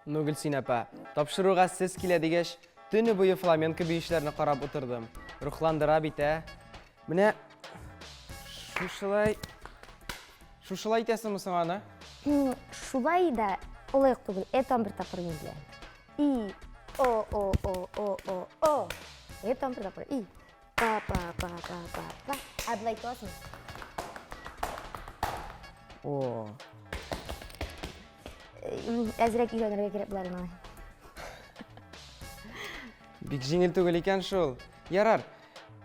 Гүлсин апа, тапшыруга сез килә дигәч, төне буе фламенко биючеләрне карап утырдым. Рухландыра бит, Менә шушылай итәсеңме соң аны? Шулай да олай түгел, этам бер тапкыр генә. И о. Этам бер тапкыр. И па. Аблай тосын. О. Әзрәк өйрәнергә кирәк буларына. Бик җиңел түгел икән шул. Ярар.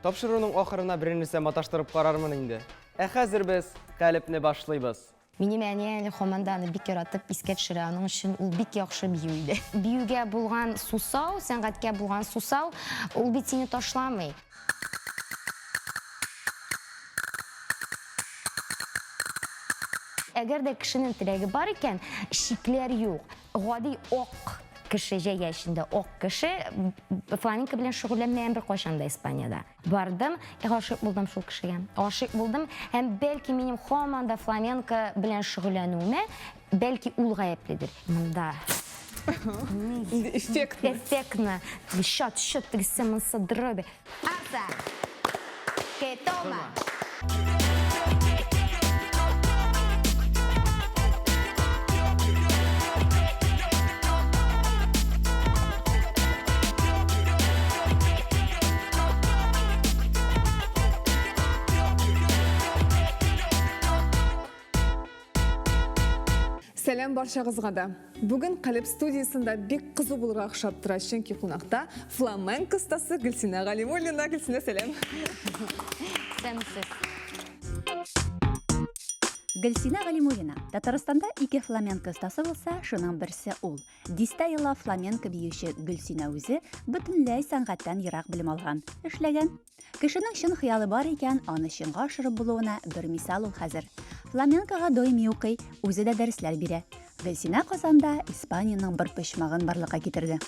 Тапшыруның ахырына беренесе маташтырып карармын инде. Хәзер без калепне башлыйбыз. Минем әни команданы бик яратып искә төшерә, аның өчен ул бик яхшы бию иде. Биюгә булган сусау, сәнгатькә булган сусау, ул бит сине ташламый. Әгәр дә кешенең теләге бар икән, шикләр юк. Гади ак кеше җәяшендә ак кеше фламенко белән шөгыльләнмәгән бер кайчан да Испаниядә. Бардым, гашык булдым шул кешегә. Гашык булдым һәм бәлки минем һаман да фламенко белән шөгыльләнүемә бәлки ул гаепледер. Монда эффектно. Счет тегесе монсы дроби. Аса. Que toma. Сәлем баршағызға да. Бүгін Қалеп студиясында бек қызу болырға ұқшап тұра чөнки қонақта фламенко ұстасы Гүлсина Галимуллина. Гүлсина, сәлем. Гүлсина Галимуллина. Татарстанда ике фламенко ұстасы болса, шуның берсе ул. 10 елла фламенко биюче Гүлсина үзе бөтенләй сәнгатьтән ерак белем алган, эшләгән. Кешенең чын хыялы бар икән, аны чынга ашырып булуына бер мисал ул хәзер. Фламенкога даими укый, үзе дә дәресләр бирә. Гүлсина Казанда Испаниянең бер почмагын барлыкка китерде.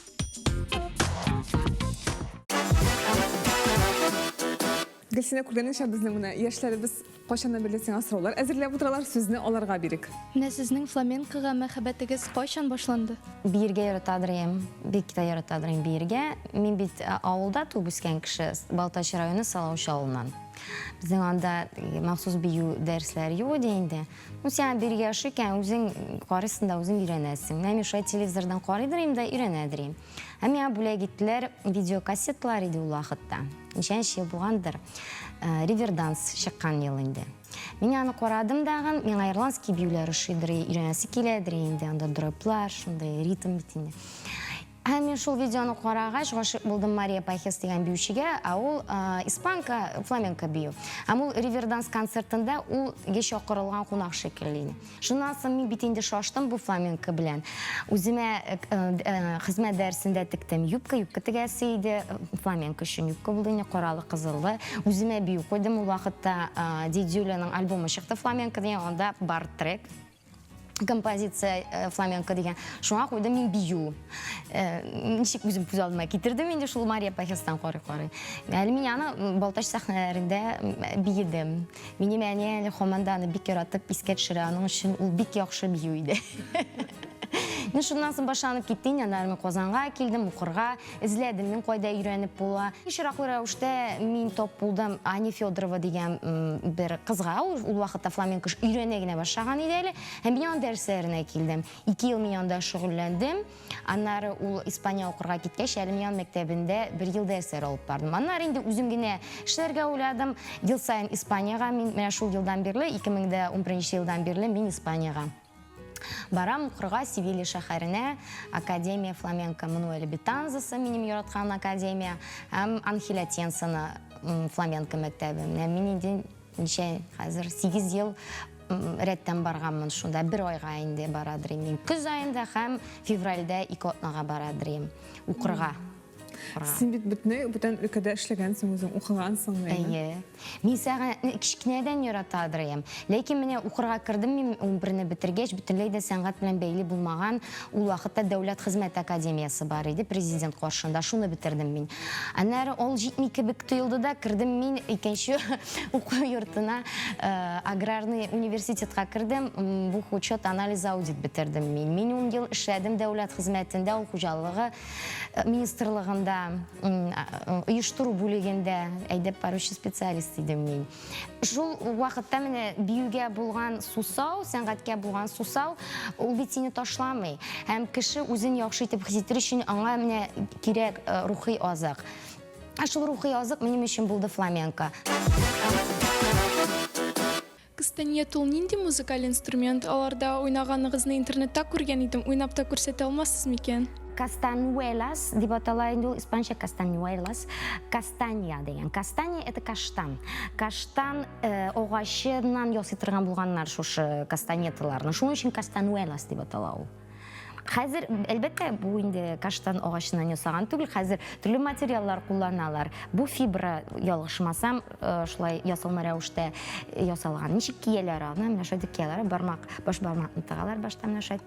Гүлсина, күргәнеңчә безнең менә яшьләребез кайчаннан бирле сиңа сораулар әзерләп утыралар, сүзне аларга бирик. Менә сезнең фламенкога мәхәббәтегез кайчан башланды? Биргә яратадырым, бик тә яратадырым биргә. Мин бит авылда туып үскән кеше, Балтач районы Салауч авылыннан. Безнең анда махсус бию дәресләре юк иде инде. Син биргә икән, үзең карыйсың да үзең өйрәнәсең. Менә мин телевизордан карыйдырым да өйрәнәдерим. Миңа бүләк иттеләр видеокассетлар иде ул вакытта. Ничәнче ел булгандыр. Риверданс чыккан ел инде. Мин аны карадым дагы, миңа ирландский биюләр ошыйдыр, өйрәнәсе киләдер инде, анда дроплар, шундай ритм бит инде. Мен шул видеоны карагач, гашык булдым Мария Пахес дигән биючегә, ул испанка фламенко бию. Ул Риверданс концертында ул гечә акырылган кунак шикелле. Шуннан соң мин бит инде шаштым бу фламенко белән. Үземә хезмәт дәресендә тектем юбка тегәсе иде, фламенко өчен юбка булды, каралы кызыллы. Үземә бию куйдым ул вакытта, Дидюляның альбомы чыкты фламенко дигән, анда бар трек. Композиция фламенко дигән. Шуңа куйдым мин бию. Ничек үзем күз алдыма китердем инде шул Мария Пахестан карый. Әле мин аны Балтач сәхнәләрендә биедем. Минем әни команданы бик яратып искә төшерә, аның өчен ул бик яхшы бию иде. Шуннан соң башланып китте, аннан мин Казанга килдем, укырга, эзләдем, мин кайда өйрәнеп була. Ишраклы рәвештә мин топ булдым Ани Федорова дигән бер кызга, ул вакытта фламенко өйрәнә генә башлаган иде әле. Һәм мин аны дәресләренә килдем. 2 ел мин анда шөгыльләндем. Аннары ул Испания укырга киткәч, әле мин мәктәбендә 1 ел дәресләр алып бардым. Аннары инде үзем генә эшләргә уйладым. Ел сайын Испанияга, мин менә шул елдан бирле, 2011 елдан бирле мин Испанияга барам укырга Севилья шәһәренә, Академия фламенко Мануэля Бетанзаса, минем яраткан академия, һәм Анхеля Тенсона фламенко мәктәбе. Мин инде хәзер 8 ел рәттән барганмын шунда, 1 айга инде барадырым. Мин көз айында һәм февральдә 2 атнага барадырым укырга. Син бит бүтән өлкәдә эшләгәнсең үзең, укыгансың менә. Әйе. Мин сәгә кичкенәдән яратадырым. Ләкин менә укырга кирдем, мин 11-не бетергәч, бөтенләй дә сәнгать белән бәйле булмаган, ул вакытта Дәүләт хезмәт академиясы бар иде, президент каршында. Шуны бетердем мин. Аннары ул җитми кебек тоелды да, кирдем мин икенче уку йортына, аграрный университетка кирдем, бу учет, анализ, аудит бетердем мин. Мин 10 ел эшләдем Дәүләт хезмәтендә, ул хуҗалыгы министрлыгында, оештыру бүлегендә әйдәп баручы специалист идем мин. Шул вакытта менә биюгә булган сусау, сәнгатькә булган сусау, ул бит сине ташламый. Һәм кеше үзен яхшы итеп хис итер өчен аңа менә кирәк рухи азык. Шул рухи азык минем өчен булды фламенко. Кастаньет ул нинди музыкаль инструмент? Аларда уйнаганыгызны интернетта күргән идем. Уйнап та күрсәтә алмассыз микән? Кастаньюелас, дип атала инде ул испанча кастаньюелас. Кастанья дигән. Кастанья это каштан. Каштан агачыннан ясый торган булганнар шушы кастаньеталарны. Шуның өчен кастаньюелас дип атала ул. Хәзер әлбәттә бу инде каштан агачыннан ясаган түгел, хәзер төрле материаллар кулланалар. Бу фибра, ялгышмасам, шулай ясалма рәвештә ясалган. Ничек кияләр аны? Менә шундый кияләр, бармак, баш бармакны тыгалар башта менә шулай.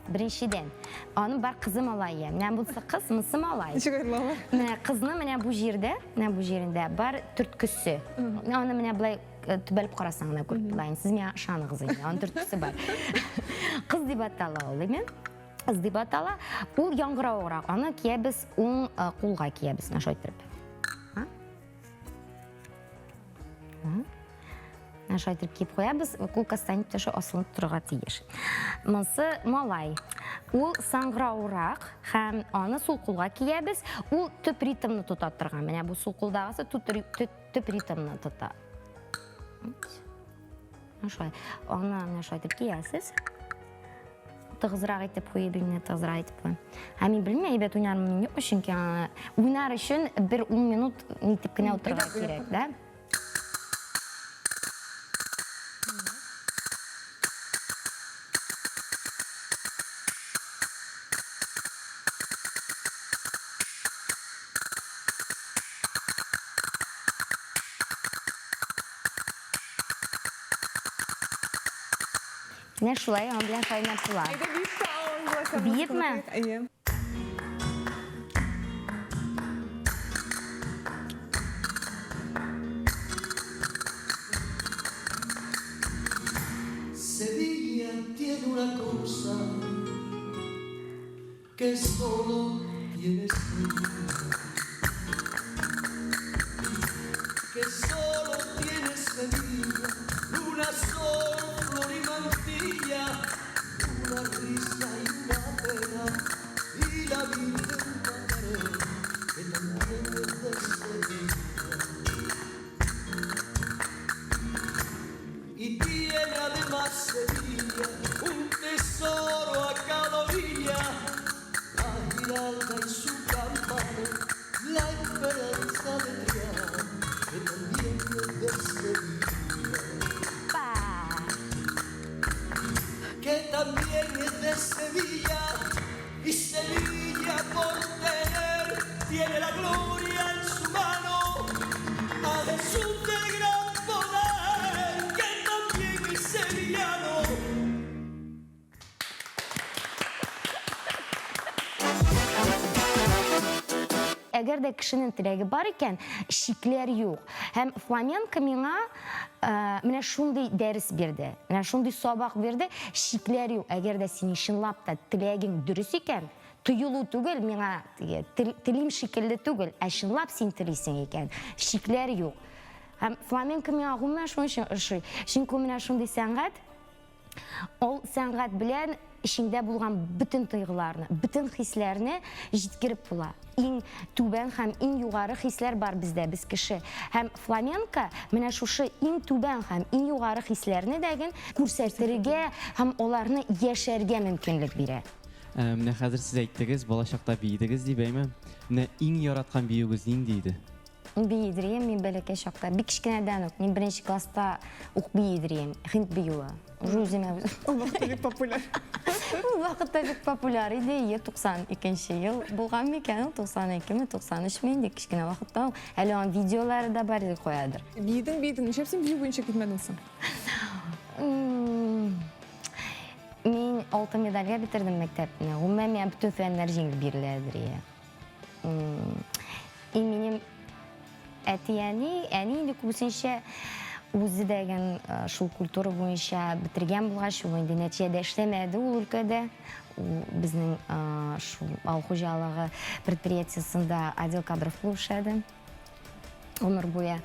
Беренчедән, аның бар кызы малае. Менә булса кыз, монсы малай. Ничек айрылалар? Менә кызны менә бу җирдә, менә бу җирендә бар төрткесе. Аны менә булай төбәлеп карасаң гына күреп булайын. Сез миңа ышаныгыз инде. Аның төрткесе бар. Кыз дип атала ул, әйме? Кыз дип атала. Ул яңгыравырак. Аны киябез, уң кулга киябез, менә шулай итеп. Менә шулай итеп киеп куябыз, кул кастаньеп ташы асылынып торырга тиеш. Монсы малай. Ул саңгыравырак һәм аны сул кулга киябез. Ул төп ритмны тота торган. Менә бу сул кулдагысы төп ритмны тота. Менә шулай. Аны менә шулай итеп киясез. Тыгызрак итеп куеп, инде тыгызрак итеп куеп. Һәм мин белмим, әйбәт уйнармын юк, чөнки уйнар өчен бер 10 минут нитеп кенә утырырга кирәк, да? Менә шулай, аны белән кайнап була. Биепме? Әйе. Sevilla tiene una cosa que solo tienes tú, que solo tienes Sevilla, una sola flor y mantilla, una risa y una pena, y la Virgen Macarena, que también es de Sevilla. Y tiene además Sevilla un tesoro a cada orilla, la Giralda y su campana, la esperanza de Triana, que también es de Sevilla. Que también es de Sevilla, y Sevilla por tener tiene la gloria en su mano a Jesús de gran poder, que también es sevillano. Әгәр дә кешенең теләге бар икән, шикләр юк. Һәм фламенко миңа менә шундый дәрес бирде. Менә шундый сабак бирде, шикләр юк. Әгәр дә син чынлап та теләгең дөрес икән, тыелу түгел, миңа телим шикелле түгел, ә чынлап син телисең икән, шикләр юк. Һәм фламенко миңа гомумән шуның өчен, чөнки менә шундый сәнгать, ул сәнгать белән içinde bulgan bütün duygularını, bütün hislerini җиткереп була. Иң түбән һәм иң югары хисләр бар бездә, без кеше. Һәм фламенко менә шушы иң түбән һәм иң югары хисләрне дәген күрсәтергә һәм аларны яшәргә мөмкинлек бирә. Менә хәзер сез әйттегез, балачакта биедегез дип әйме. Менә иң яраткан биюгез нинди иде? Бейдірейм, мен бәлеке шақта. Бик кішкенеден өк, мен бірінші класста ұқ бейдірейм, хинт бейуі. Уже өзіме өзім. Ол вақытта бик популяр. Ол вақытта бик популяр еді, 92 ел болған мекен, 92 мен 93 мен де кішкене вақытта. Әлі он видеолары да бар еді қоядыр. Бейдің, нешепсің бей бойынша кетмедіңсің? Мен 6 медальға бітірдім мектепіне. Ғұмма мен бүтін фәнлер жеңіл беріледір. Менің әтияни, әне көбісінше өзі деген шул культура бойынша бітірген болғашы, ойынды нәтижеде ішлемеді ол өлкәді. Біздің ауыл қожалығы предприятиясында отдел кадров болушады. Өмір бойы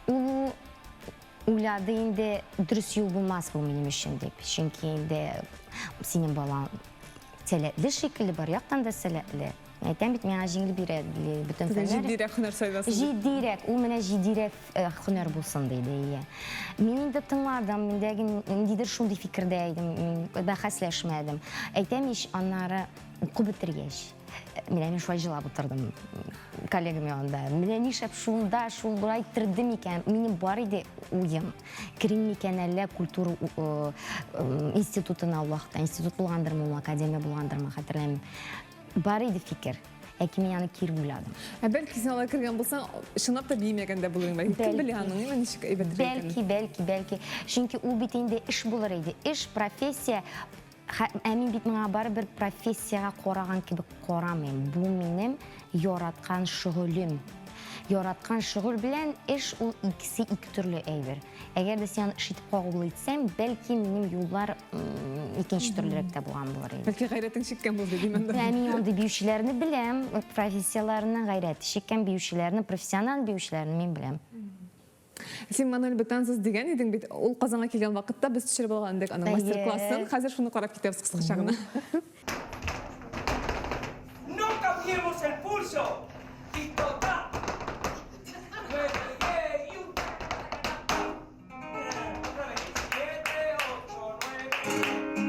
ол ойлады енді дұрыс ел болмас бұл менің үшін деп. Чүнки енді сенің балаң сәләтлі шекілі бар, яқтан да сәләтлі. Айтам бит, мені жеңіл береді бүтін фәнер. Жидирек хүнер сайдасың. Жидирек, ол мені жидирек хүнер болсын дейді. Мен енді тыңладым, мен дедір шундай фикірдейдім, бәхәсләшмәдім. Айтам еш анары оқу бітіргеш. Мен шуай жылап отырдым коллегам янында. Мен нишеп шунда, шул бурай тірдім екен. Менің бар еді ойым. Кірін екен әлі культура институтына уақытта. Институт болғандырмын, академия болғандырмын, қатырлаймын. Бар еді фикір. Әке мен яны кері ойладым. Бәлкі сен ала кірген болсаң, шынап та беймеген де болуың бар. Кім біле аның, мен нешік әйбәтірген? Бәлкі. Чүнки ол бетінде іш болар еді. Іш, профессия, әмін бет мыңа бар бір профессияға қораған кебі қорамын. Бұл менің яратқан шұғылым. Яратқан шұғыл білән іш ол икісі екі түрлі әйбір. Әгер де сен шитіп қоғылы етсем, бәлкі менің юллар екінші түрліректе болған болар. Бәлкі ғайратын шеккен болды деймін. Мен онды бейушілеріні білем, профессияларының ғайраты шеккен бейушілеріні, профессионал бейушілеріні мен білем. Сен Мануэль Бетансыз деген едің бет, ол Қазанға келген вақытта біз түсіріп алғандық ана мастер-классын. Қазір шуны қарап кетеміз қысқы шағына. No cambiemos el pulso. Y total. 9, 10 y 1. 7, 8, 9, 1.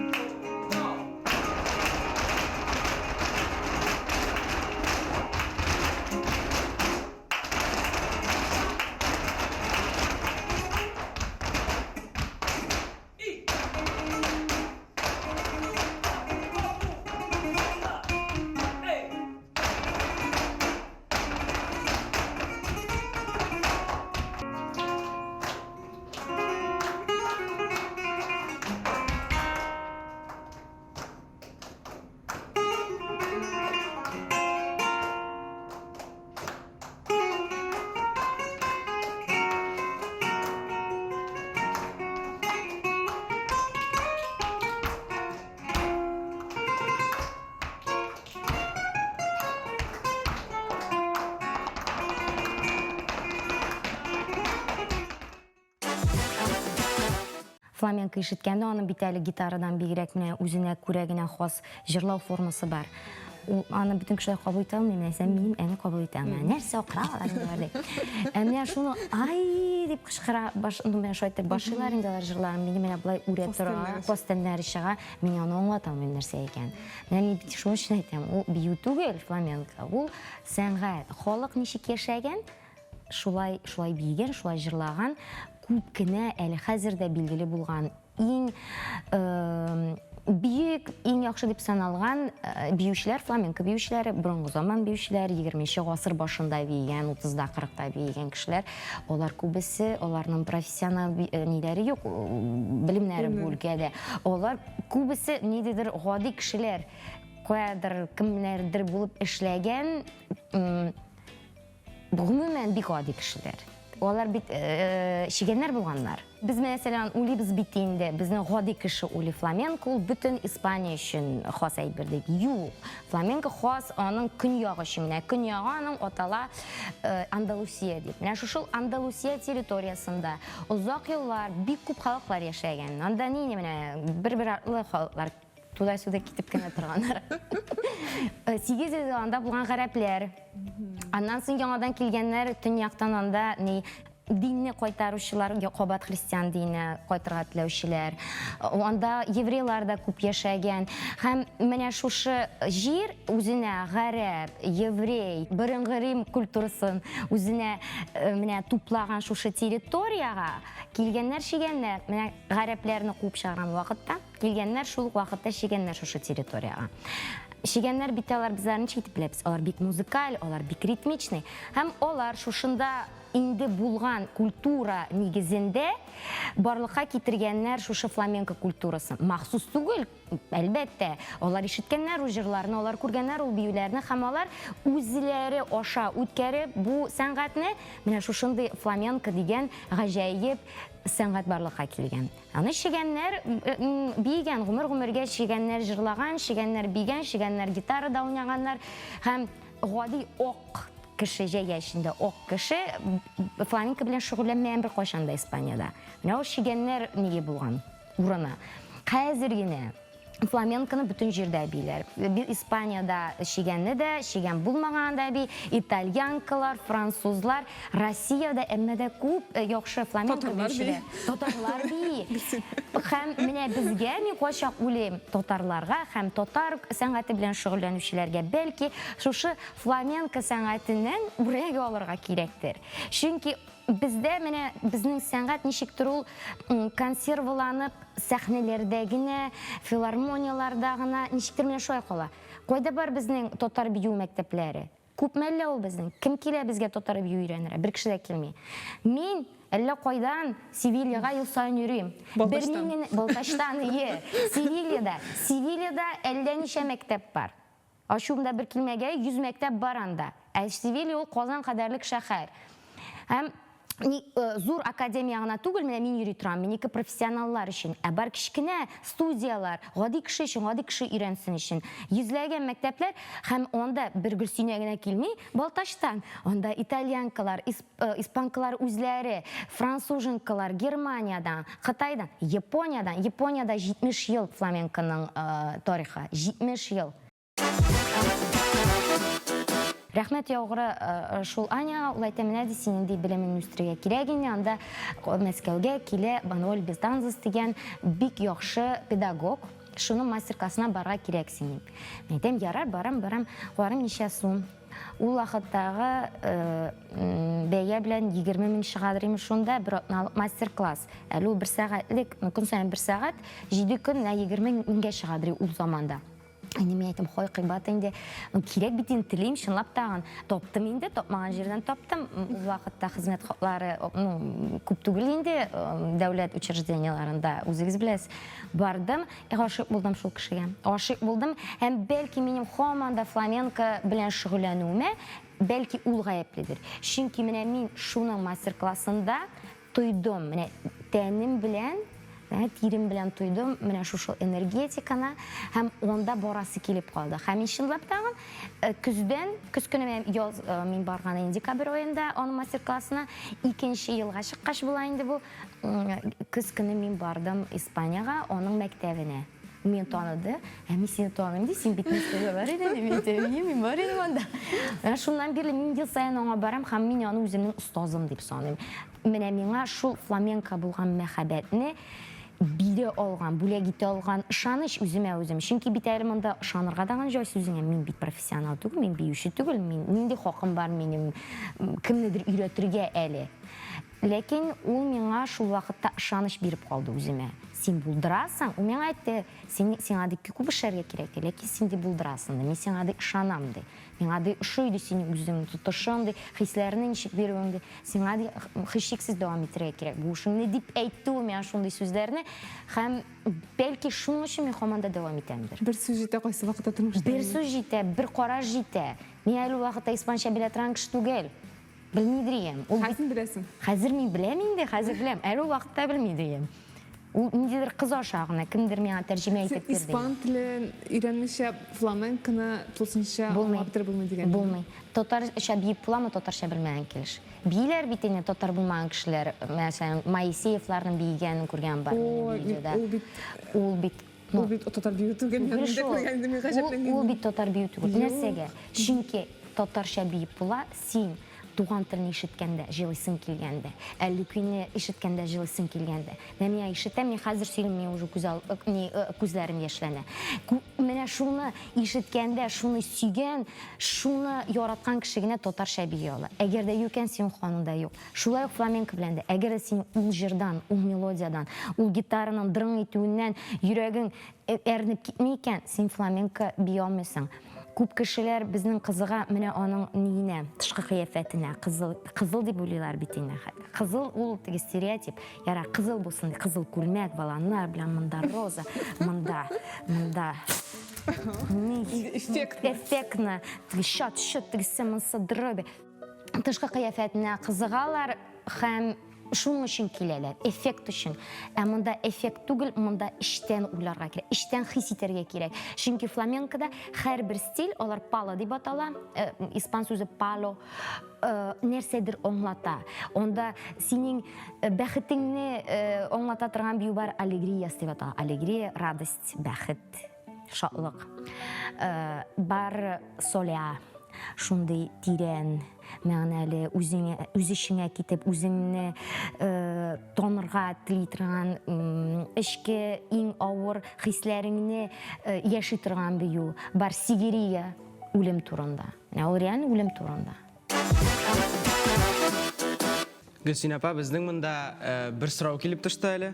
Фламенко ишеткенде, оның битәлі гитарадан бигрәк менә үзенә күрәгенә хас җырлау формасы бар. Аны бүтін кішілер қабыл ете алмаймын, әсән менің әне қабыл ете алмаймын. Нәрсе оқыралар енділерді. Әміне шуны ай деп қышқыра башылар енділер жырларым. Мене бұлай үрет тұра, постенлері шыға, мен оны оңлат алмаймын нәрсе екен. Мен шуны үшін айтам, ол бию түгел фламенко, ол сәнғайт. Халық нешік ешәген, шулай бейген, шулай жырлаған, көп кіне әлі қазірде белгілі болған ең бүйік, ең яқшы деп саналған биюшілер, фламенко биюшілері, бұрынғы заман биюшілері, 20-ші ғасыр башында бейген, 30-да 40-да бейген кішілер, олар көбісі, оларның профессионал нелері yok, білімнері бөлгеді. Олар көбісі недедір ғади кішілер, қоядыр, кімлердір болып ішлеген, ғұмумен бик ғади кішілер. Олар бит шигенлер болғанlar. Біз мәселен улибыз битінде, біздің ғади кіші ули фламенко, ол бүтін Испания үшін хас әйбірдік. Юқ, фламенко хас оның күн яғы үшін. Күн яғы оның отала Андалусия деп. Шушыл Андалусия территориясында ұзақ еллар бик көп халықлар яшайген. Анда не, бір-бір артлы халықлар тудай-суда кетіп кені тұрғандар. 8 анда болған ғарәплер. Аннан соң яңадан келгенлер түн яқтан анда dinni кайтаручылар, кабат христиан дине кайтырга теләүчеләр. Анда еврейлар да күп яшәгән. Һәм менә шушы җир үзенә гарәп, еврей, борынгы Рим культурасын үзенә менә туплаган шушы территорияга килгәннәр шигәннәр, менә гарәпләрне куып чыгарган вакытта, килгәннәр шул вакытта шигәннәр шушы территорияга. Шигәннәр бит алар безләрне читеп беләбез. Алар бик музыкаль, алар бик ритмичный. Һәм алар шушында инде булган культура нигезендә барлыкка китергәннәр шушы фламенко культурасын. Махсус түгел, әлбәттә. Алар ишеткәннәр ул җырларны, алар күргәннәр ул биюләрне һәм алар үзләре аша үткәреп бу сәнгатьне менә шушындый фламенко дигән гаҗәеп сәнгать барлыкка килгән. Аны шигәннәр бигән, гомер-гомергә шигәннәр җырлаган, шигәннәр бигән, шигәннәр гитарада уйнаганнар һәм гади ок кеше җәяшендә ок кеше фламенко белән шөгыльләнмәгән бер кайчан да Испаниядә. Менә ул шигәннәр нигә булган урыны. Хәзер генә фламенконы бүтән җирдә биләр. Испаниядә шигәнне дә, шигән булмаган да би, итальянкалар, французлар, Россиядә әммәдә күп яхшы фламенко биючеләр. Татарлар би. Һәм менә безгә мин кайчак уйлыйм татарларга һәм татар сәнгате белән шөгыльләнүчеләргә бәлки шушы фламенко сәнгатеннән үрәк алырга кирәктер. Чөнки бездә менә безнең сәнгать ничектер ул консерваланып сәхнәләрдә генә, филармонияларда гына ничектер менә шулай кала. Кайда бар безнең татар бию мәктәпләре? Күпмәлле ул безнең? Кем килә безгә татар бию өйрәнергә? Бер кеше дә килми. Мин әллә кайдан Севильяга ел саен йөрим. Балташтан, Севильяда. Севильяда әллә ничә мәктәп бар. Ашуымда бер килмәгә 100 мәктәп бар анда. Ә Севилья ул Казан кадәрлек шәһәр. Һәм зур академия гына түгел, менә мин йөри торам, минеке профессионаллар өчен, ә бар кичкенә студиялар, гади кеше өчен, гади кеше өйрәнсен өчен. Йөзләгән мәктәпләр һәм анда бер Гөлсинә генә килми, Балташтан. Анда итальянкалар, испанкалар үзләре, француженкалар Германиядан, Кытайдан, Япониядән. Япониядә 70 ел фламенконың тарихы, 70 ел. Рәхмәт яугыры шул Аня, ул әйтәменә ди синең ди белемен үстерергә кирәк инде, анда Мәскәүгә килә Бануэль Безданзас дигән бик яхшы педагог. Шуның мастер-классына барырга кирәк синең. Мен әйтәм, ярар, барам, карарым ничә сум. Ул вакыттагы бәя белән 20 мең чыгадыр имеш шунда бер мастер-класс. Әле ул 1 сәгатьлек, көн саен 1 сәгать, 7 көн 20 меңгә чыгадыр ул заманда. Әне мен әйтем, хой кыйбат инде, кирәк бит инде телим, чынлап тагын. Таптым инде, тапмаган җирдән таптым. Ул вакытта хезмәт хаклары күп түгел инде дәүләт учрежденияларында, үзегез беләсез. Бардым, гашык булдым шул кешегә. Гашык булдым һәм бәлки минем һаман да фламенко белән шөгыльләнүемә бәлки ул гаепледер. Чөнки менә мин шуның мастер-классында тойдым, менә тәнем белән тирем белән тойдым, менә шушы энергетиканы һәм онда барасы килеп калды. Һәм чынлап тагын көз көне мин барган инде декабрь аенда аның мастер-классына 2нче елга чыккач була инде бу. Көз көне мин бардым Испанияга, аның мәктәбенә. Мин таныды, мин сине таныйм ди, син бит Мәскәүгә бар идең, мин бар идем анда. Менә шуннан бирле мин ел саен аңа барам һәм мин аны үземнең остазым дип саныйм. Менә миңа шул фламенко булган мәхәббәтне бире алган, бүләк итә алган ышаныч үземә үзем. Чөнки бит әле монда ышанырга да җай сүзеңә, мин бит профессионал түгел, мин биюче түгел, нинди хакым бар минем кемнедер өйрәтергә әле. Ләкин ул миңа шул вакытта ышаныч биреп калды үземә. Син булдырасың, ул миңа әйтте, сиңа ди күп эшләргә кирәк, ләкин син ди булдырасың, мин сиңа ди ышанам ди. Миңа ди ошойды синең үзеңне тотышың ди, хисләрне ничек бирүең ди, сиңа ди һичшиксез дәвам итәргә кирәк. Бу шуны дип әйтте ул миңа шундый сүзләрне һәм бәлки шуның өчен мин һаман да дәвам итәмдер. Бер сүз җитә кайсы вакытта тормышта. Бер сүз җитә, бер караш җитә. Мин әле вакытта испанча белә торган кеше түгел. Белмидрием. Хәзер беләсең. Хәзер мин беләм инде, хәзер беләм. Әле вакытта белмидрием. Ул ниндидер кыз ашагына, кемдер миңа тәрҗемә итеп бирде. Испан телен өйрәнмичә фламенконы тулысынча аңлап булмый дигән. Булмый. Татарча биеп буламы, татарча белмәгән килеш. Бийләр бит инде татар булмаган кешеләр, мәсәлән, Моисеевларның биегәнен күргән бар видеода. Ул бит татар бию түгел, ул бит татар бию түгел. Нәрсәгә? Чөнки татарча биеп була, син туган телне ишеткәндә җырлыйсың килгәндә, әллү көйне ишеткәндә җырлыйсың килгәндә. Менә ишетәм, мин хәзер сөйлим, мин уже күзләрем яшьләнә. Менә шуны ишеткәндә, шуны сөйгән, шуны яраткан кеше генә татарча бия ала. Әгәр дә юкән син ханында юк. Шулай ук фламенко белән дә, әгәр син ул җырдан, ул мелодиядан, ул гитараның дрың итүеннән йөрәгең әрнеп китмәй икән, син фламенко бия алмыйсың. Күп кешеләр безнең кызыга менә аның ниенә, тышкы кыяфәтенә, кызыл дип уйлыйлар бит инде. Кызыл ул теге стереотип. Яра, кызыл булсын, кызыл күлмәк, баланнар белән монда роза, монда. Эффектно. Шат, тегесе монсы дроби. Тышкы кыяфәтенә кызыгалар һәм шуның өчен киләләр, эффект өчен. Ә монда эффект түгел, монда иштән уйларга кирәк, иштән хис итәргә кирәк. Чөнки фламенкода һәрбер стиль, алар пало дип атала, испан сүзе пало, нәрсәдер аңлата. Онда синең бәхетеңне аңлата торган бию бар, алегрия дип атала. Алегрия, радость, бәхет, шатлык. Бар соля, шундый тирән, мәгънәле, үз ишеңә китеп, үзеңне танырга тели торган, эчке иң авыр хисләреңне яши торган бию. Бар сигирия, үлем турында. Ул реально үлем турында. Гөлсин апа, безнең монда бер сорау килеп төште әле.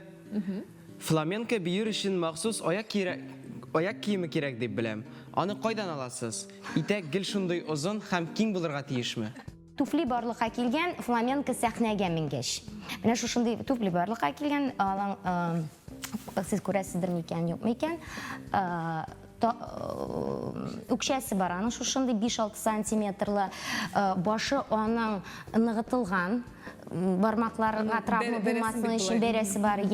Фламенко биюр өчен махсус аяк киеме кирәк дип беләм. Аны кайдан аласыз? Итәк гел шундый озын һәм киң булырга тиешме? Туфли барлыкка килгән, фламенко сәхнәгә менгәч. Менә шушындый туфли барлыкка килгән, сез күрәсездер микән, юкмы икән? Үкчәсе бар аның, шушындый 5-6 сантиметрлы, башы аның ныгытылган, бармакларга травма булмасын өчен бәрәсе бар.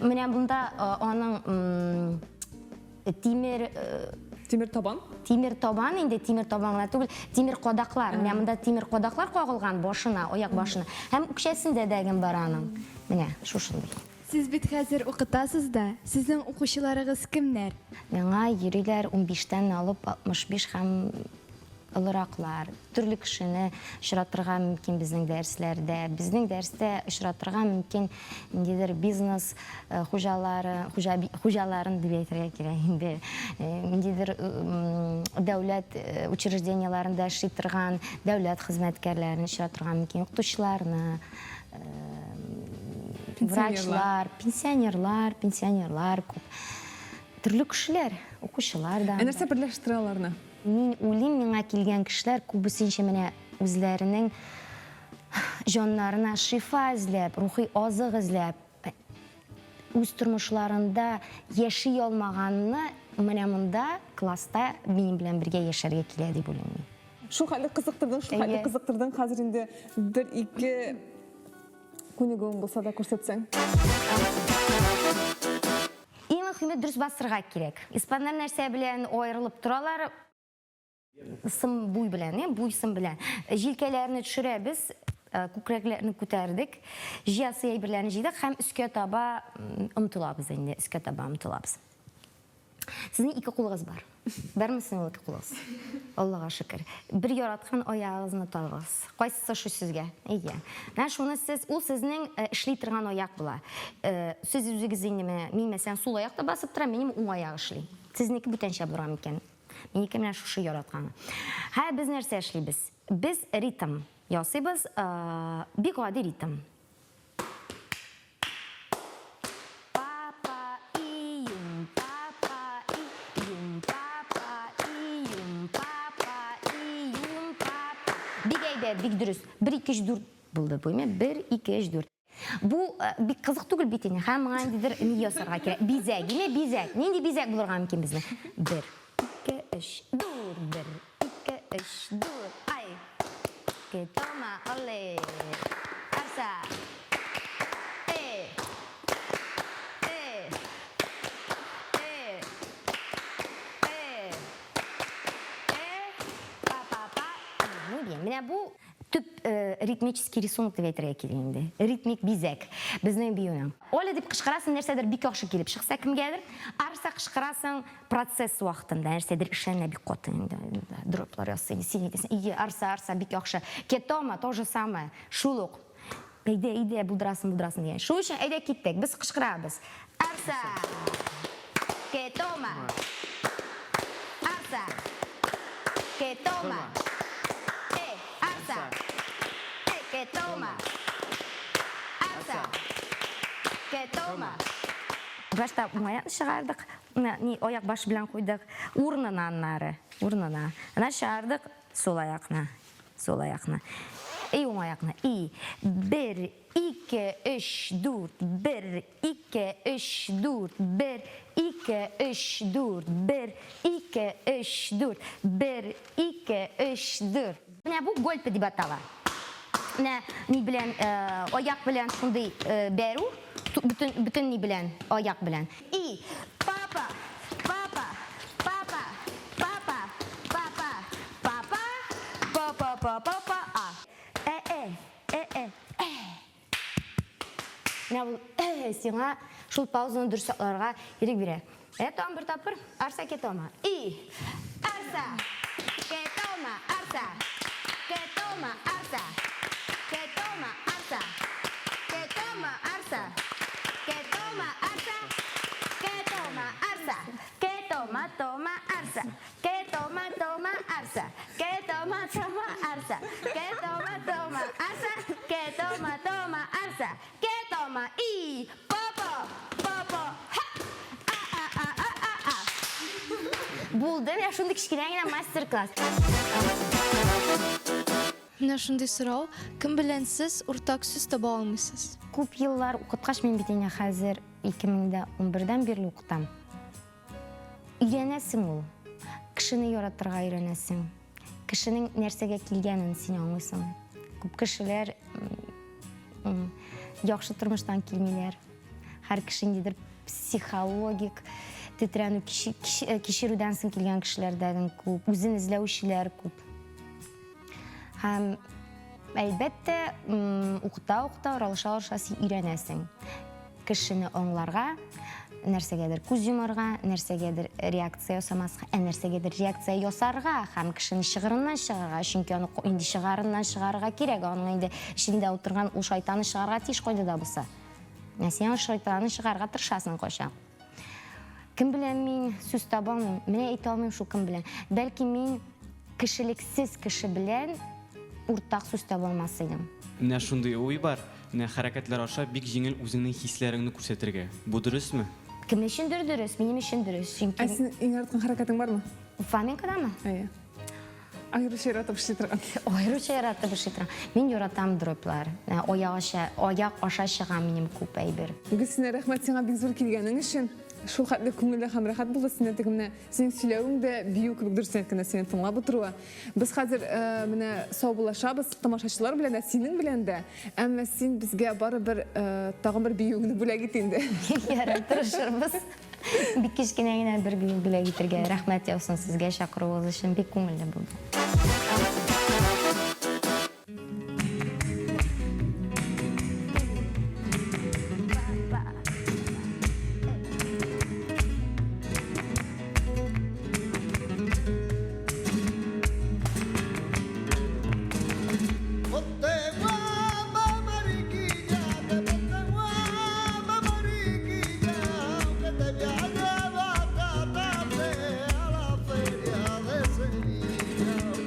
Менә бунда аның Тимер табан? Тимер табан, инде тимер табанга түгел, тимер кадаклар. Менә монда тимер кадаклар кагылган башына, аяк башына. Һәм үкчәсендә дәгән бар аның. Менә шушындый. Сез бит хәзер укытасыз да. Сезнең укучыларыгыз кемнәр? Миңа йөриләр 15-тән алып 65 һәм ылыраклар. Төрле кешене очратырга мөмкин безнең дәресләрдә. Безнең дәрестә очратырга мөмкин ниндидер бизнес хуҗаларын дип әйтергә кирәк инде. Ниндидер дәүләт учрежденияларында эшли торган дәүләт хезмәткәрләрен очратырга мөмкин, укытучыларны, врачлар, пенсионерлар күп. Төрле кешеләр, укучылар да. Нәрсә берләштерә аларны? Мин уйлыйм, миңа килгән кешеләр күбесенчә менә үзләренең җаннарына шифа эзләп, рухи азык эзләп, үз тормышларында яши алмаганны менә монда класста минем белән бергә яшәргә килә дип уйлыйм. Шул хәле кызыктырдың, хәзер инде 1-2 күнегең булса да күрсәтсәң. Иң мөһиме дөрес басырга кирәк. Испаннар нәрсә белән аерылып торалар? Сым буй белән, буй-сым белән. Җилкәләрне төшерәбез, күкрәкләрне күтәрдек, җиясы әйберләрне җыйдык һәм өскә таба омтылабыз инде, өскә таба омтылабыз. Сезнең 2 кулыгыз бар. Бармысың ул 2 кулыгыз? Аллага шөкер. Бер яраткан аягыгызны табыгыз. Кайсысы шу сезгә? Әйе. Менә шуны ул сезнең эшли торган аяк була. Сез үзегез инде мин мәсәлән сул аякта басып торам, минем уң аягы эшли. Сезнеке бүтәнчә булыр микән? Минеке менә шушы яраткан. Һә без нәрсә эшлибез? Без ритм ясыйбыз, бик гади ритм. Бик дөрес. 1-2-3-4 булды бу, 1-2-3-4. Бу бик кызык түгел бит инде. Һәм миңа индидер ни ясарга кирәк. Бизәк, бизәк. Нинди бизәк булырга мөмкин безне? 1-2-3-4, 1-2-3-4. Ай. Que toma, ole. Arsa. Менә бу төп ритмический рисунок дип әйтергә кирәк инде. Ритмик бизәк безнең биюнең. Оля дип кычкырасың, нәрсәдер бик яхшы килеп чыкса кемгәдер, арса Арса кышкырасың процесс вакытында, нәрседер эшләнә бик каты инде. Дроплар ясый, син әйтәсең, иге арса бик яхшы. Кетома то же самое. Шул ук. Әйдә, булдырасың дигән. Шул өчен әйдә киттек, без кышкырабыз. Арса. Кетома. Арса. Кетома. Арса. Кетома. Арса. Кетома. Башта уңаяк чыгардык. Ни аяк баш белән куйдык. Урынына нары. Урынына. Ана чыгардык сол аякны. Сол аякны. И уң аякны. И 1 2 3 4 1 2 3 4 1 2 3 4 1 2 3 4 1 2 3 4. Менә бу гольпе дип атала. Менә ни белән аяк белән шундый бәрү, бүтән ни белән аяк белән. И папа папа папа папа папа папа папа папа папа а. Менә сиңа шул паузаны дөрес сакларга ирек бирә. Там бер тапкыр арса кетома. И арса кетома арса кетома арса кетома арса кетома арса кетома арса кетома арса кетома тома арса кетома тома арса кетома тома арса кетома тома арса кетома тома арса кетома и папа папа Булды, я шундый кичкенә генә мастер-класс. Менә шундый сорау, кем белән сез уртак сүз таба алмыйсыз? Күп еллар укыткач мин бит инде хәзер 2011-дән бирле укытам. Өйрәнәсең ул. Кешене яратырга өйрәнәсең. Кешенең нәрсәгә килгәнен син аңлыйсың. Күп кешеләр яхшы тормыштан килмиләр. Һәр кеше ниндидер психологик тетрәнү кичерүдән соң килгән кешеләрдән күп, үзен эзләүчеләр күп. Һәм әлбәттә, укыта аралаша син өйрәнәсең. Кешене аңларга, нәрсәгәдер күз йомарга, нәрсәгәдер реакция ясамаска, нәрсәгәдер реакция ясарга һәм кешене чыгарыннан чыгарга, чөнки аны инде чыгарыннан чыгарга кирәк, аның инде эчендә утырган ул шайтаны чыгарга тиеш кайда да булса. Син шайтаны чыгарга тырышасың кайчан. Кем белән мин сүз табам, менә әйтә алмыйм шул кем белән. Бәлки мин кешелексез кеше белән уртак сүз таба алмас идем. Менә шундый уй бар, менә хәрәкәтләр аша бик җиңел үзеңнең хисләреңне күрсәтергә. Бу дөресме? Кем өчен дөрес, минем өчен дөрес. Чөнки Син иң арткан хәрәкәтең бармы? фламенкодамы? Әйе. Айрыша яратып эшли торган. Айрыша яратып эшли торган. Мин яратам дроплар. Аяк аша чыган минем күп әйбер. Бүген сиңа рәхмәт сиңа бик зур килгәнең өчен. Шул хәтле күңелле һәм рәхәт булды сине тегемне. Синең сөйләвең дә бию кебек дөрес кенә сине тыңлап утыруы. Без хәзер менә саубулашабыз тамашачылар белән дә, синең белән дә. Әмма син безгә барыбер тагын бер биюңне бүләк ит инде. Ярар, тырышырбыз. Бик кичкенә генә бер бию бүләк итәргә рәхмәт яусын сезгә чакыруыгыз өчен бик күңелле булды. Sevilla.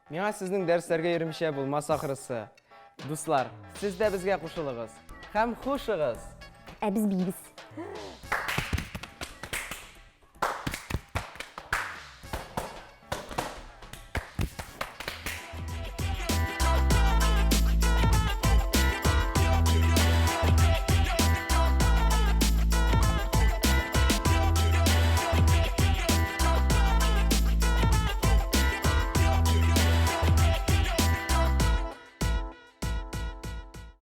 Миңа сезнең дәресләргә йөрмичә булмас ахрысы. Дуслар, сез дә безгә кушылыгыз. Һәм хушыгыз. Ә без бийбез.